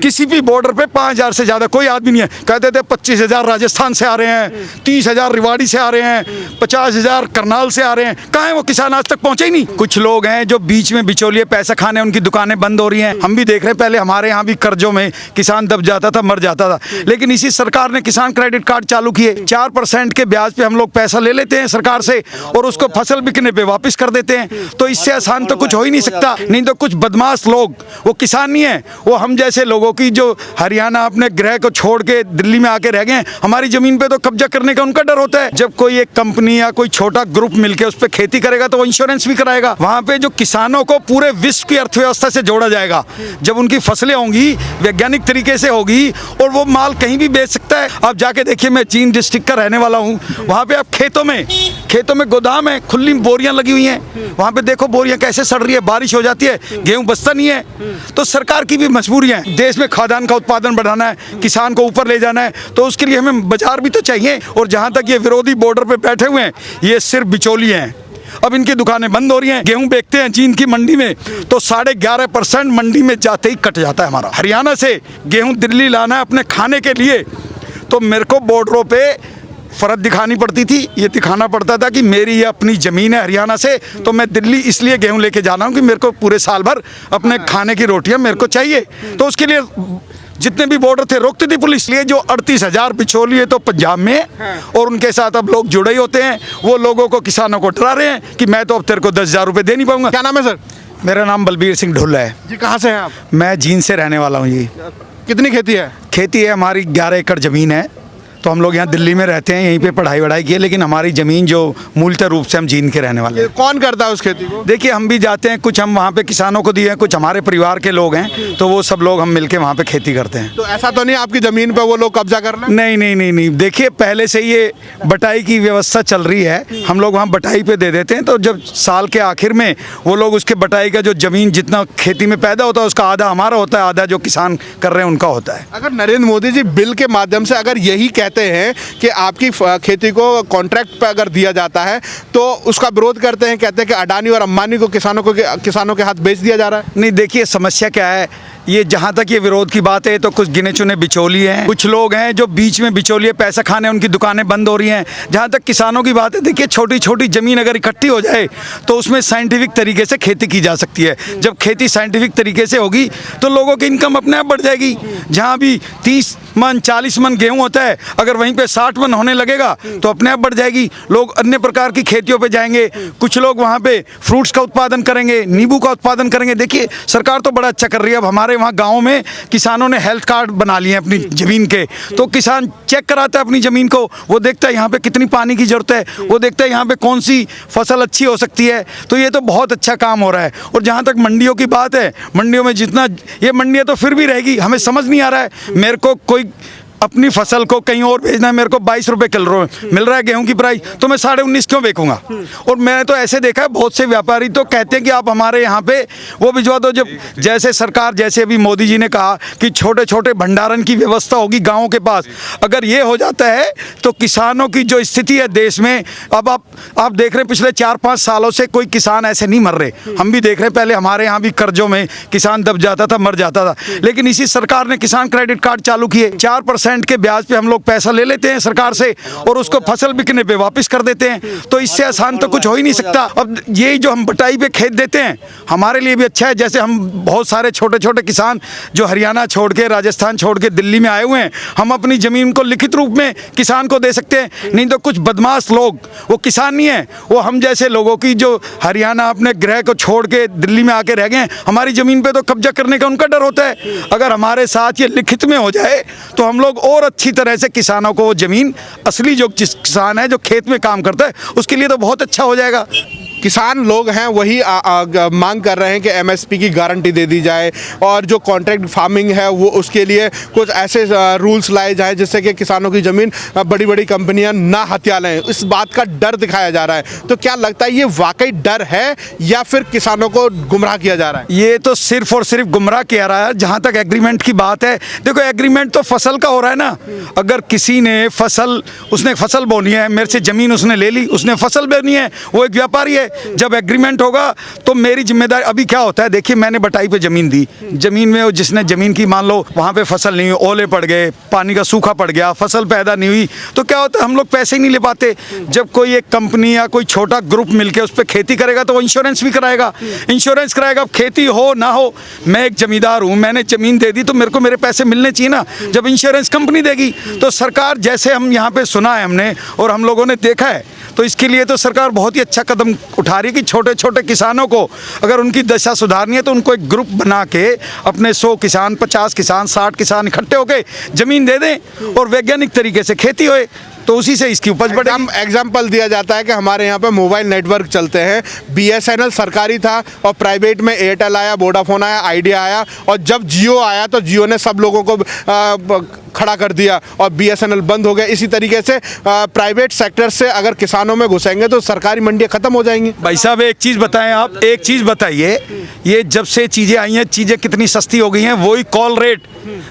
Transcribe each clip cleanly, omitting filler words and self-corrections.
किसी भी बॉर्डर पे 5,000 से ज़्यादा कोई आदमी नहीं है। कहते थे 25,000 राजस्थान से आ रहे हैं, 30,000 रिवाड़ी से आ रहे हैं, 50,000 करनाल से आ रहे हैं। कहाँ है वो किसान? आज तक पहुँचे ही नहीं। कुछ लोग हैं जो बीच में बिचौलिए पैसा खाने, उनकी दुकानें बंद हो रही हैं। हम भी देख रहे हैं, पहले हमारे यहाँ भी कर्जों में किसान दब जाता था, मर जाता था, लेकिन इसी सरकार ने किसान क्रेडिट कार्ड चालू किए। 4% के ब्याज पे हम लोग पैसा ले लेते हैं सरकार से और उसको फसल बिकने पे वापस कर देते हैं। तो इससे आसान तो कुछ हो ही नहीं सकता। नहीं तो कुछ बदमाश लोग, वो किसान नहीं है, वो हम जैसे लोगों की जो हरियाणा अपने गृह को छोड़ के दिल्ली में आके रह गए, हमारी जमीन पे तो कब्जा करने का उनका डर होता है। जब कोई एक कंपनी या कोई छोटा ग्रुप मिलके उस पर खेती करेगा तो वो इंश्योरेंस भी कराएगा। वहां पे जो किसानों को पूरे विश्व की अर्थव्यवस्था से जोड़ा जाएगा। जब उनकी फसलें होंगी वैज्ञानिक तरीके से होगी और वो माल कहीं भी बेच सकता है। आप जाके देखिए, मैं जींद डिस्ट्रिक्ट का रहने वाला हूँ, वहाँ पे आप खेतों में गोदाम है, खुली बोरियां लगी हुई हैं। वहाँ पे देखो बोरियां कैसे सड़ रही है, बारिश हो जाती है, गेहूं बचता नहीं है। तो सरकार की भी मजबूरी है, देश में खाद्यान्न का उत्पादन बढ़ाना है, किसान को ऊपर ले जाना है, तो उसके लिए हमें बाजार भी तो चाहिए। और जहाँ तक ये विरोधी बॉर्डर पे बैठे हुए हैं, ये सिर्फ बिचौलिए हैं। अब इनकी दुकानें बंद हो रही हैं। गेहूं बेचते हैं जींद की मंडी में तो 11.5% मंडी में जाते ही कट जाता है हमारा। हरियाणा से गेहूं दिल्ली लाना है अपने खाने के लिए, तो मेरे को बॉर्डरों पे फर्क दिखानी पड़ती थी। ये दिखाना पड़ता था कि मेरी ये अपनी ज़मीन है हरियाणा से, तो मैं दिल्ली इसलिए गेहूं लेके जा रहा हूँ कि मेरे को पूरे साल भर अपने खाने की रोटियां मेरे को चाहिए। तो उसके लिए जितने भी बॉर्डर थे रोकती थी पुलिस। लिए जो 38,000 बिचौलिए तो पंजाब में है और उनके साथ अब लोग जुड़े ही होते हैं। वो लोगों को, किसानों को डरा रहे हैं कि मैं तो अब तेरे को 10,000 रुपये दे नहीं पाऊंगा। क्या नाम है सर? मेरा नाम बलबीर सिंह ढुल्ला है जी। कहाँ से हैं आप? मैं जींद से रहने वाला हूँ जी। कितनी खेती है? खेती है हमारी 11 एकड़ ज़मीन है। तो हम लोग यहाँ दिल्ली में रहते हैं, यहीं पे पढ़ाई वढ़ाई की है, लेकिन हमारी ज़मीन जो मूलतः रूप से हम जींद के रहने वाले हैं। कौन करता है उस खेती को? देखिए, हम भी जाते हैं, कुछ हम वहाँ पे किसानों को दिए हैं, कुछ हमारे परिवार के लोग हैं, तो वो सब लोग हम मिलके वहाँ पे खेती करते हैं। तो ऐसा तो नहीं आपकी ज़मीन पे वो लोग कब्जा कर लें? नहीं नहीं नहीं नहीं, देखिए पहले से ये बटाई की व्यवस्था चल रही है, हम लोग वहाँ बटाई पे दे देते हैं। तो जब साल के आखिर में वो लोग उसके बटाई का जो ज़मीन जितना खेती में पैदा होता है उसका आधा हमारा होता है, आधा जो किसान कर रहे हैं उनका होता है। अगर नरेंद्र मोदी जी बिल के माध्यम से अगर यही कहते हैं कि आपकी खेती को कॉन्ट्रैक्ट पे अगर दिया जाता है तो उसका विरोध करते हैं, कहते हैं कि अडानी और अंबानी को किसानों के हाथ बेच दिया जा रहा है। नहीं, देखिए समस्या क्या है, ये जहाँ तक ये विरोध की बात है तो कुछ गिने चुने बिचौलिए हैं, कुछ लोग हैं जो बीच में बिचौलिए पैसा खाने, उनकी दुकानें बंद हो रही हैं। जहाँ तक किसानों की बात है, देखिए छोटी छोटी ज़मीन अगर इकट्ठी हो जाए तो उसमें साइंटिफिक तरीके से खेती की जा सकती है। जब खेती साइंटिफिक तरीके से होगी तो लोगों की इनकम अपने आप बढ़ जाएगी। जहाँ भी 30 मन 40 मन गेहूँ होता है, अगर वहीं पर 60 मन होने लगेगा तो अपने आप बढ़ जाएगी। लोग अन्य प्रकार की खेतियों पर जाएंगे, कुछ लोग वहाँ पर फ्रूट्स का उत्पादन करेंगे, नींबू का उत्पादन करेंगे। देखिए सरकार तो बड़ा अच्छा कर रही है। अब हमारे वहाँ गांव में किसानों ने हेल्थ कार्ड बना लिए हैं अपनी ज़मीन के, तो किसान चेक कराता है अपनी ज़मीन को, वो देखता है यहाँ पे कितनी पानी की ज़रूरत है, वो देखता है यहाँ पे कौन सी फसल अच्छी हो सकती है। तो ये तो बहुत अच्छा काम हो रहा है। और जहाँ तक मंडियों की बात है, मंडियों में जितना ये मंडियाँ तो फिर भी रहेगी, हमें समझ नहीं आ रहा है। मेरे को कोई अपनी फसल को कहीं और भेजना है, मेरे को 22 रुपये किलो मिल रहा है गेहूं की प्राइस, तो मैं 19.5 क्यों बेचूंगा? और मैंने तो ऐसे देखा है, बहुत से व्यापारी तो कहते हैं कि आप हमारे यहाँ पे वो भिजवा दो। जब जैसे सरकार, जैसे अभी मोदी जी ने कहा कि छोटे छोटे भंडारण की व्यवस्था होगी गाँवों के पास, अगर ये हो जाता है तो किसानों की जो स्थिति है देश में, अब आप देख रहे हैं पिछले 4-5 सालों से कोई किसान ऐसे नहीं मर रहे। हम भी देख रहे हैं, पहले हमारे यहाँ भी कर्जों में किसान दब जाता था, मर जाता था, लेकिन इसी सरकार ने किसान क्रेडिट कार्ड चालू किए। 4% के ब्याज पे हम लोग पैसा ले लेते हैं सरकार से और उसको फसल बिकने पे वापस कर देते हैं। तो इससे आसान तो कुछ हो ही नहीं सकता। अब यही जो हम बटाई पे खेत देते हैं हमारे लिए भी अच्छा है। जैसे हम बहुत सारे छोटे छोटे किसान जो हरियाणा छोड़ के, राजस्थान छोड़ के दिल्ली में आए हुए हैं, हम अपनी ज़मीन को लिखित रूप में किसान को दे सकते हैं। नहीं तो कुछ बदमाश लोग, वो किसान नहीं है, वो हम जैसे लोगों की जो हरियाणा अपने गृह को छोड़ के दिल्ली में आके रह गए, हमारी ज़मीन पे तो कब्जा करने का उनका डर होता है। अगर हमारे साथ ये लिखित में हो जाए तो हम लोग और अच्छी तरह से किसानों को वो ज़मीन, असली जो जिस किसान है जो खेत में काम करता है, उसके लिए तो बहुत अच्छा हो जाएगा। किसान लोग हैं वही मांग कर रहे हैं कि एमएसपी की गारंटी दे दी जाए और जो कॉन्ट्रैक्ट फार्मिंग है वो उसके लिए कुछ ऐसे रूल्स लाए जाए जिससे कि किसानों की ज़मीन बड़ी बड़ी कंपनियां ना हथिया लें। इस बात का डर दिखाया जा रहा है। तो क्या लगता है ये वाकई डर है या फिर किसानों को गुमराह किया जा रहा है? ये तो सिर्फ और सिर्फ गुमराह किया रहा है। जहाँ तक एग्रीमेंट की बात है, देखो एग्रीमेंट तो फसल का हो रहा है ना। अगर किसी ने उसने फसल बोनी है, मेरे से ज़मीन उसने ले ली, उसने फसल बोनी है, वो एक व्यापारी है, जब एग्रीमेंट होगा तो मेरी जिम्मेदारी। अभी क्या होता है, देखिए मैंने बटाई पे ज़मीन दी, ज़मीन में वो जिसने ज़मीन की मान लो वहाँ पे फसल नहीं हुई, ओले पड़ गए, पानी का सूखा पड़ गया, फसल पैदा नहीं हुई, तो क्या होता है हम लोग पैसे ही नहीं ले पाते। जब कोई एक कंपनी या कोई छोटा ग्रुप मिलके उस पर खेती करेगा तो वो इंश्योरेंस भी कराएगा, इंश्योरेंस कराएगा। अब खेती हो ना हो, मैं एक जमींदार हूँ, मैंने ज़मीन दे दी तो मेरे को मेरे पैसे मिलने चाहिए ना। जब इंश्योरेंस कंपनी देगी तो सरकार, जैसे हम यहाँ पे सुना है हमने और हम लोगों ने देखा है, तो इसके लिए तो सरकार बहुत ही अच्छा कदम उठा रही है कि छोटे छोटे किसानों को अगर उनकी दशा सुधारनी है तो उनको एक ग्रुप बना के अपने 100 किसान, 50 किसान, 60 किसान इकट्ठे होकर ज़मीन दे दें और वैज्ञानिक तरीके से खेती होए, तो उसी से इसकी उपज बढ़ेगी। एग्जाम्पल दिया जाता है कि हमारे यहाँ पे मोबाइल नेटवर्क चलते हैं, BSNL सरकारी था और प्राइवेट में एयरटेल आया, वोडाफोन आया, आइडिया आया, और जब जियो आया तो जियो ने सब लोगों को खड़ा कर दिया और BSNL बंद हो गया। इसी तरीके से प्राइवेट सेक्टर से अगर किसानों में घुसेंगे तो सरकारी मंडियाँ खत्म हो जाएंगी। भाई साहब एक चीज़ बताएं, आप एक चीज़ बताइए, ये जब से चीज़ें आई हैं चीज़ें कितनी सस्ती हो गई हैं। वही कॉल रेट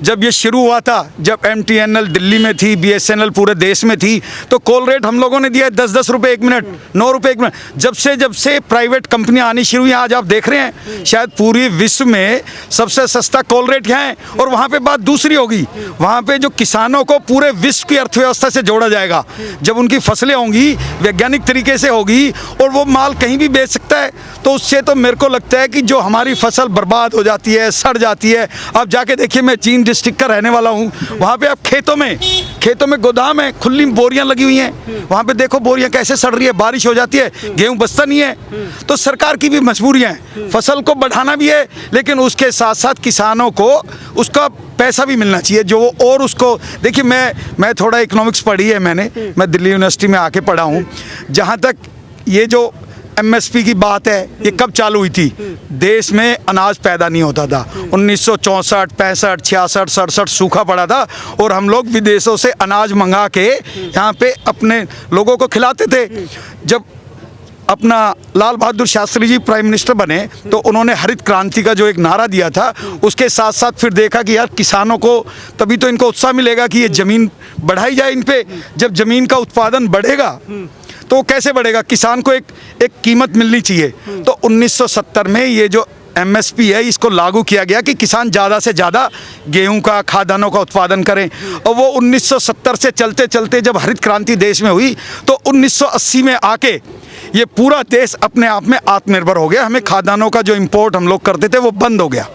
जब ये शुरू हुआ था, जब MTNL दिल्ली में थी, BSNL पूरे देश में थी, तो कॉल रेट हम लोगों ने दिया 10-10 रुपये 1 मिनट, 9 रुपये 1 मिनट। जब से प्राइवेट कंपनियां आनी शुरू हुई, आज आप देख रहे हैं शायद पूरी विश्व में सबसे सस्ता कॉल रेट यहाँ है। और वहाँ पे बात दूसरी होगी, वहाँ पे जो किसानों को पूरे विश्व की अर्थव्यवस्था से जोड़ा जाएगा। जब उनकी फसलें होंगी वैज्ञानिक तरीके से होगी और वो माल कहीं भी बेच सकता है, तो उससे तो मेरे को लगता है कि जो हमारी फसल बर्बाद हो जाती है, सड़ जाती है। आप जाके देखिए, मैं जींद डिस्ट्रिक्ट का रहने वाला हूँ, वहाँ पे आप खेतों में गोदाम है, खुली बोरियां लगी हुई हैं, वहाँ पे देखो बोरियां कैसे सड़ रही है, बारिश हो जाती है, गेहूं बचता नहीं है। तो सरकार की भी मजबूरियां हैं, फसल को बढ़ाना भी है, लेकिन उसके साथ साथ किसानों को उसका पैसा भी मिलना चाहिए जो वो, और उसको देखिए, मैं थोड़ा इकोनॉमिक्स पढ़ी है मैंने, मैं दिल्ली यूनिवर्सिटी में आके पढ़ा हूँ। जहाँ तक ये जो MSP की बात है, ये कब चालू हुई थी? देश में अनाज पैदा नहीं होता था, 1964, 65, 66, 67 सूखा पड़ा था और हम लोग विदेशों से अनाज मंगा के यहाँ पे अपने लोगों को खिलाते थे। जब अपना लाल बहादुर शास्त्री जी प्राइम मिनिस्टर बने तो उन्होंने हरित क्रांति का जो एक नारा दिया था, उसके साथ साथ फिर देखा कि यार किसानों को तभी तो इनको उत्साह मिलेगा कि ये ज़मीन बढ़ाई जाए इन पे। जब ज़मीन का उत्पादन बढ़ेगा तो कैसे बढ़ेगा? किसान को एक कीमत मिलनी चाहिए। तो 1970 में ये जो MSP है इसको लागू किया गया कि किसान ज़्यादा से ज़्यादा गेहूं का, खाद्यान्नों का उत्पादन करें। और वो 1970 से चलते चलते जब हरित क्रांति देश में हुई तो 1980 में आके ये पूरा देश अपने आप में आत्मनिर्भर हो गया। हमें खाद्यान्नों का जो इंपोर्ट हम लोग करते थे वो बंद हो गया।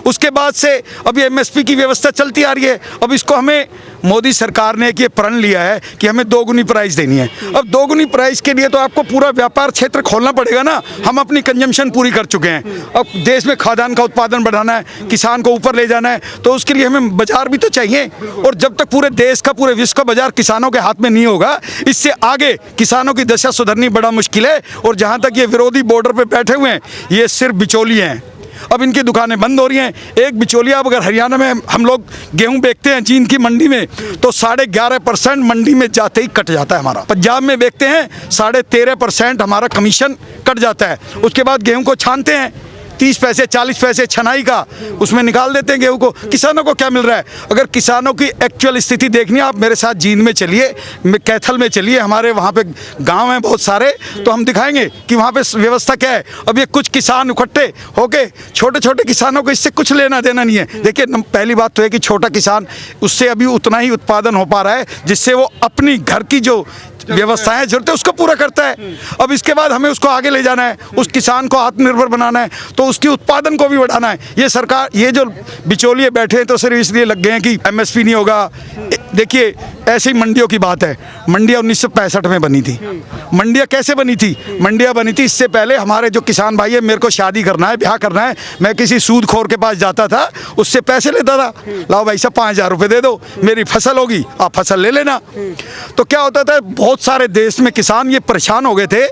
उसके बाद से अभी MSP की व्यवस्था चलती आ रही है। अब इसको हमें मोदी सरकार ने एक ये प्रण लिया है कि हमें दोगुनी प्राइस देनी है। अब दोगुनी प्राइस के लिए तो आपको पूरा व्यापार क्षेत्र खोलना पड़ेगा ना। हम अपनी कंजम्पशन पूरी कर चुके हैं, अब देश में खाद्यान्न का उत्पादन बढ़ाना है, किसान को ऊपर ले जाना है, तो उसके लिए हमें बाजार भी तो चाहिए। और जब तक पूरे देश का, पूरे विश्व का बाजार किसानों के हाथ में नहीं होगा, इससे आगे किसानों की दशा सुधरनी बड़ा मुश्किल है। और जहाँ तक ये विरोधी बॉर्डर पे बैठे हुए हैं, ये सिर्फ बिचौलिए हैं। अब इनकी दुकानें बंद हो रही हैं। एक बिचौलिया, अब अगर हरियाणा में हम लोग गेहूं बेचते हैं जींद की मंडी में तो 11.5% मंडी में जाते ही कट जाता है हमारा। पंजाब में बेचते हैं 13.5% हमारा कमीशन कट जाता है। उसके बाद गेहूं को छानते हैं, 30 पैसे 40 पैसे छनाई का उसमें निकाल देते हैं गेहूं को। किसानों को क्या मिल रहा है? अगर किसानों की एक्चुअल स्थिति देखनी है, आप मेरे साथ जींद में चलिए, कैथल में चलिए, हमारे वहाँ पे गांव हैं बहुत सारे, तो हम दिखाएंगे कि वहाँ पे व्यवस्था क्या है। अब ये कुछ किसान इकट्ठे होके, छोटे छोटे किसानों को इससे कुछ लेना देना नहीं है। देखिए, पहली बात तो है कि छोटा किसान, उससे अभी उतना ही उत्पादन हो पा रहा है जिससे वो अपनी घर की जो व्यवस्थाएं जरूरत है उसको पूरा करता है। अब इसके बाद हमें उसको आगे ले जाना है, उस किसान को आत्मनिर्भर बनाना है, तो उसके उत्पादन को भी बढ़ाना है। ये सरकार, ये जो बिचौलिए बैठे हैं तो सिर्फ इसलिए लग गए हैं कि MSP नहीं होगा। देखिए, ऐसी मंडियों की बात है, मंडियाँ 1965 में बनी थी। मंडियाँ कैसे बनी थी? मंडियाँ बनी थी इससे पहले हमारे जो किसान भाई है, मेरे को शादी करना है, ब्याह करना है, मैं किसी सूदखोर के पास जाता था, उससे पैसे लेता था, लाओ भाई साहब 5000 रुपये दे दो, मेरी फसल होगी, आप फसल ले लेना। तो क्या होता था, बहुत सारे देश में किसान ये परेशान हो गए थे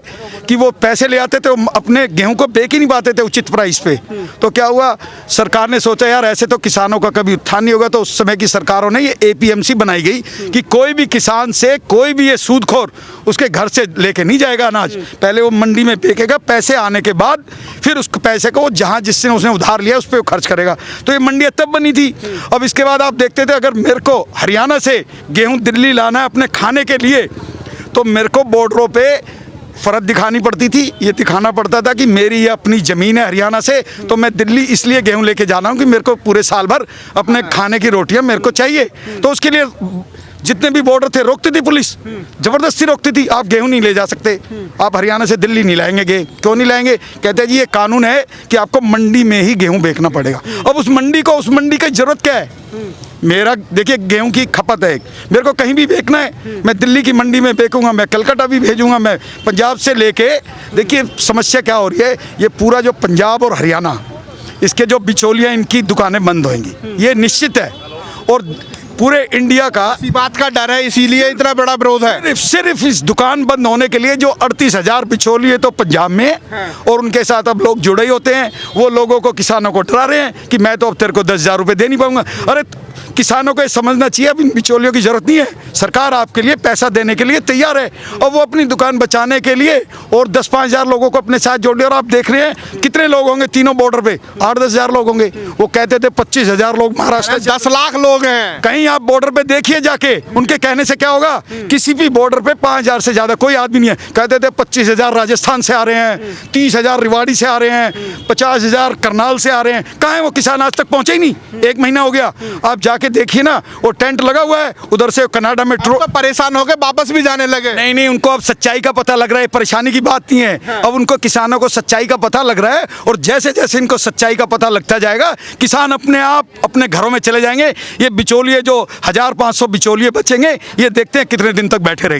कि वो पैसे ले आते थे, अपने गेहूं को बेच ही नहीं पाते थे उचित प्राइस पे। तो क्या हुआ, सरकार ने सोचा यार ऐसे तो किसानों का कभी उत्थान नहीं होगा। तो उस समय की सरकारों ने ये APMC बनाई गई कि कोई भी किसान से, कोई भी ये सूदखोर उसके घर से लेके नहीं जाएगा अनाज, पहले वो मंडी में बेचेगा, पैसे आने के बाद फिर उस पैसे को जहाँ जिससे उसने उधार लिया उस पर वो खर्च करेगा। तो ये मंडियाँ तब बनी थी। अब इसके बाद आप देखते थे, अगर मेरे को हरियाणा से गेहूँ दिल्ली लाना है अपने खाने के लिए, तो मेरे को बॉर्डरों पे फ़र्क दिखानी पड़ती थी, ये दिखाना पड़ता था कि मेरी ये अपनी ज़मीन है हरियाणा से, तो मैं दिल्ली इसलिए गेहूँ लेके जा रहा हूँ कि मेरे को पूरे साल भर अपने खाने की रोटियाँ मेरे को चाहिए। तो उसके लिए जितने भी बॉर्डर थे रोकती थी पुलिस, ज़बरदस्ती रोकती थी, आप गेहूँ नहीं ले जा सकते, आप हरियाणा से दिल्ली नहीं लाएंगे गेहूँ। क्यों नहीं लाएंगे? कहते हैं जी ये कानून है कि आपको मंडी में ही गेहूँ बेचना पड़ेगा। अब उस मंडी की ज़रूरत क्या है? मेरा देखिए गेहूं की खपत है, मेरे को कहीं भी बेचना है, मैं दिल्ली की मंडी में बेचूंगा, मैं कलकत्ता भी भेजूंगा, मैं पंजाब से लेके, देखिए समस्या क्या हो रही है, ये पूरा जो पंजाब और हरियाणा, इसके जो बिचौलियाँ, इनकी दुकानें बंद होंगी, ये निश्चित है। और पूरे इंडिया का इसी बात का डर है, इसीलिए इतना बड़ा विरोध है। सिर्फ इस दुकान बंद होने के लिए जो 38,000 बिचौलिए तो पंजाब में है, और उनके साथ अब लोग जुड़े ही होते हैं, वो लोगों को, किसानों को डरा रहे हैं कि मैं तो अब तेरे को 10,000 रुपये दे नहीं पाऊंगा। अरे किसानों को ये समझना चाहिए अब इन बिचौलियों की जरूरत नहीं है, सरकार आपके लिए पैसा देने के लिए तैयार है, और वो अपनी दुकान बचाने के लिए और 10-5 हज़ार लोगों को अपने साथ जोड़ लिया। और आप देख रहे हैं कितने लोग होंगे तीनों बॉर्डर पे, 8-10 हज़ार लोग होंगे। वो कहते थे 25,000 लोग महाराष्ट्र, 10 लाख लोग हैं। कहीं आप बॉर्डर पे देखिए जाके, उनके कहने से क्या होगा, किसी भी बॉर्डर पे 5,000 से ज्यादा कोई आदमी नहीं है। कहते थे 25,000 राजस्थान से आ रहे हैं, 30,000 रेवाड़ी से आ रहे हैं, 50,000 करनाल से आ रहे हैं। कहाँ है वो किसान? आज तक पहुंचे ही नहीं, 1 महीना हो गया। आप जाके देखिए ना, वो टेंट लगा हुआ है, उधर से कनाडा में तो परेशान हो गए, वापस भी जाने लगे। नहीं, उनको अब सच्चाई का पता लग रहा है, परेशानी की बात नहीं है। अब उनको, किसानों को सच्चाई का पता लग रहा है, और जैसे जैसे इनको सच्चाई का पता लगता जाएगा, किसान अपने आप अपने घरों में चले जाएंगे। ये बिचौलिए जो 1,500 बिचौलिए बचेंगे, ये देखते हैं कितने दिन तक बैठे रहेंगे।